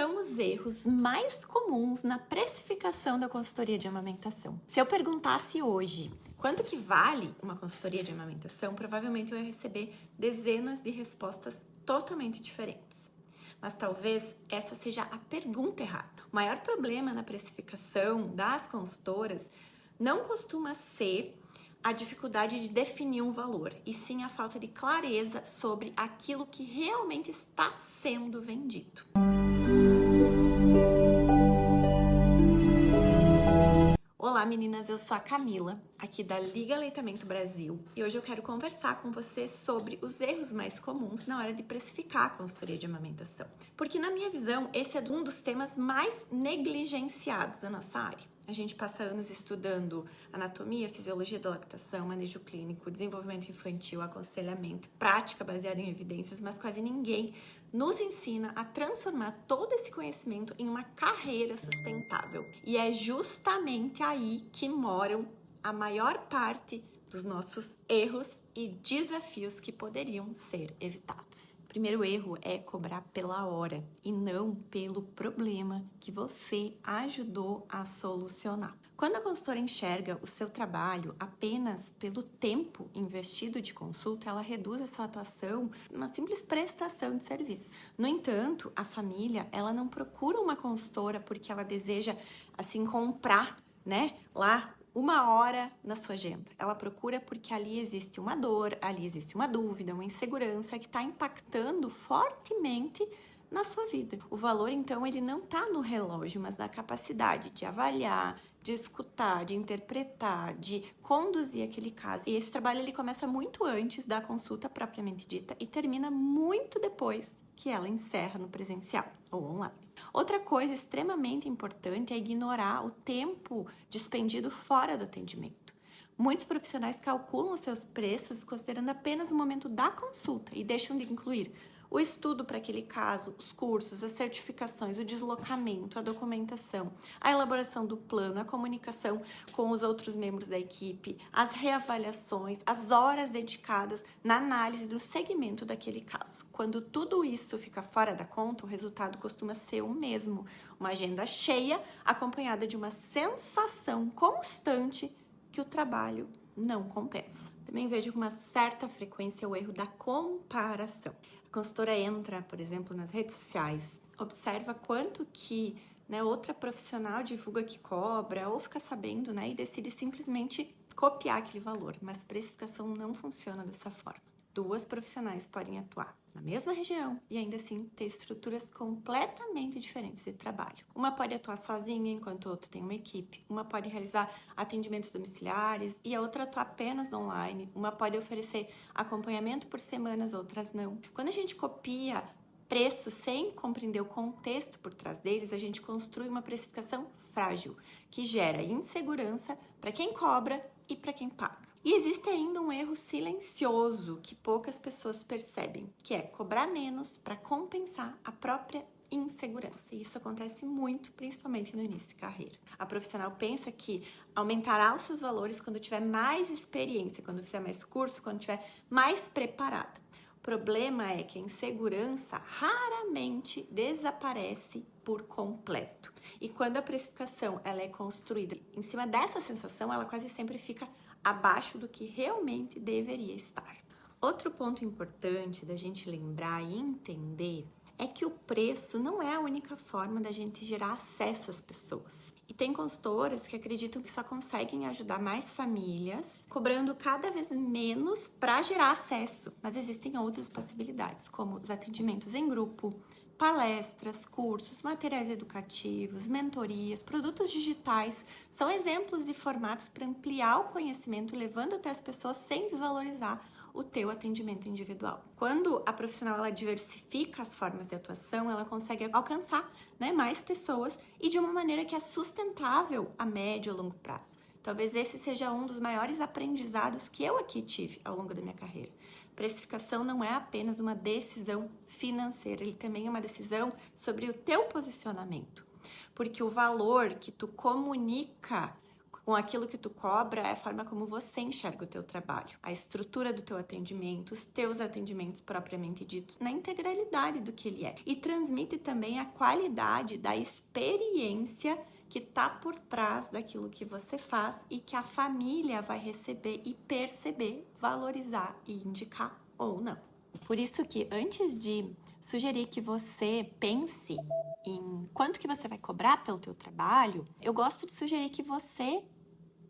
são os erros mais comuns na precificação da consultoria de amamentação? Se eu perguntasse hoje quanto que vale uma consultoria de amamentação, provavelmente eu ia receber dezenas de respostas totalmente diferentes. Mas talvez essa seja a pergunta errada. O maior problema na precificação das consultoras não costuma ser a dificuldade de definir um valor, e sim a falta de clareza sobre aquilo que realmente está sendo vendido. Olá meninas, eu sou a Camila, aqui da Liga Aleitamento Brasil, e hoje eu quero conversar com vocês sobre os erros mais comuns na hora de precificar a consultoria de amamentação. Porque na minha visão, esse é um dos temas mais negligenciados da nossa área. A gente passa anos estudando anatomia, fisiologia da lactação, manejo clínico, desenvolvimento infantil, aconselhamento, prática baseada em evidências, mas quase ninguém nos ensina a transformar todo esse conhecimento em uma carreira sustentável. E é justamente aí que moram a maior parte dos nossos erros e desafios que poderiam ser evitados. O primeiro erro é cobrar pela hora e não pelo problema que você ajudou a solucionar. Quando a consultora enxerga o seu trabalho apenas pelo tempo investido de consulta, ela reduz a sua atuação numa simples prestação de serviço. No entanto, a família, ela não procura uma consultora porque ela deseja, assim, comprar, lá uma hora na sua agenda. Ela procura porque ali existe uma dor, ali existe uma dúvida, uma insegurança que está impactando fortemente na sua vida. O valor, então, ele não está no relógio, mas na capacidade de avaliar, de escutar, de interpretar, de conduzir aquele caso. E esse trabalho ele começa muito antes da consulta propriamente dita e termina muito depois que ela encerra no presencial ou online. Outra coisa extremamente importante é ignorar o tempo despendido fora do atendimento. Muitos profissionais calculam os seus preços considerando apenas o momento da consulta e deixam de incluir o estudo para aquele caso, os cursos, as certificações, o deslocamento, a documentação, a elaboração do plano, a comunicação com os outros membros da equipe, as reavaliações, as horas dedicadas na análise do segmento daquele caso. Quando tudo isso fica fora da conta, o resultado costuma ser o mesmo, uma agenda cheia acompanhada de uma sensação constante que o trabalho não compensa. Também vejo com uma certa frequência o erro da comparação. A consultora entra, por exemplo, nas redes sociais, observa quanto que outra profissional divulga que cobra ou fica sabendo e decide simplesmente copiar aquele valor, mas precificação não funciona dessa forma. Duas profissionais podem atuar na mesma região e ainda assim ter estruturas completamente diferentes de trabalho. Uma pode atuar sozinha enquanto a outra tem uma equipe, uma pode realizar atendimentos domiciliares e a outra atua apenas online, uma pode oferecer acompanhamento por semanas, outras não. Quando a gente copia preços sem compreender o contexto por trás deles, a gente construi uma precificação frágil, que gera insegurança para quem cobra e para quem paga. E existe ainda um erro silencioso que poucas pessoas percebem, que é cobrar menos para compensar a própria insegurança. E isso acontece muito, principalmente no início de carreira. A profissional pensa que aumentará os seus valores quando tiver mais experiência, quando fizer mais curso, quando tiver mais preparada. O problema é que a insegurança raramente desaparece por completo. E quando a precificação ela é construída em cima dessa sensação, ela quase sempre fica abaixo do que realmente deveria estar. Outro ponto importante da gente lembrar e entender é que o preço não é a única forma da gente gerar acesso às pessoas. E tem consultoras que acreditam que só conseguem ajudar mais famílias, cobrando cada vez menos para gerar acesso. Mas existem outras possibilidades, como os atendimentos em grupo, palestras, cursos, materiais educativos, mentorias, produtos digitais. São exemplos de formatos para ampliar o conhecimento, levando até as pessoas sem desvalorizar o teu atendimento individual. Quando a profissional ela diversifica as formas de atuação, ela consegue alcançar mais pessoas e de uma maneira que é sustentável a médio e longo prazo. Talvez esse seja um dos maiores aprendizados que eu aqui tive ao longo da minha carreira. Precificação não é apenas uma decisão financeira, ele também é uma decisão sobre o teu posicionamento. Porque o valor que tu comunica com aquilo que tu cobra é a forma como você enxerga o teu trabalho, a estrutura do teu atendimento, os teus atendimentos propriamente dito, na integralidade do que ele é. E transmite também a qualidade da experiência que tá por trás daquilo que você faz e que a família vai receber e perceber, valorizar e indicar ou não. Por isso que antes de sugerir que você pense em quanto que você vai cobrar pelo teu trabalho, eu gosto de sugerir que você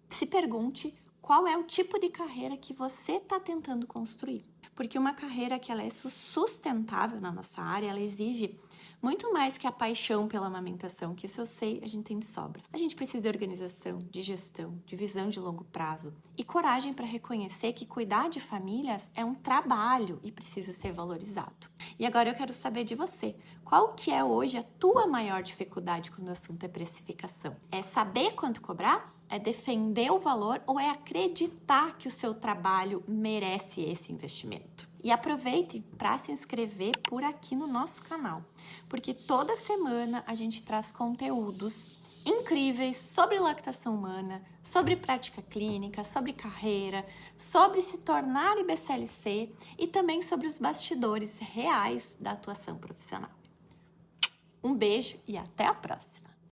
se pergunte qual é o tipo de carreira que você está tentando construir. Porque uma carreira que ela é sustentável na nossa área, ela exige muito mais que a paixão pela amamentação, que isso eu sei, a gente tem de sobra. A gente precisa de organização, de gestão, de visão de longo prazo e coragem para reconhecer que cuidar de famílias é um trabalho e precisa ser valorizado. E agora eu quero saber de você, qual que é hoje a tua maior dificuldade quando o assunto é precificação? É saber quanto cobrar? É defender o valor ou é acreditar que o seu trabalho merece esse investimento? E aproveite para se inscrever por aqui no nosso canal, porque toda semana a gente traz conteúdos incríveis sobre lactação humana, sobre prática clínica, sobre carreira, sobre se tornar IBCLC e também sobre os bastidores reais da atuação profissional. Um beijo e até a próxima!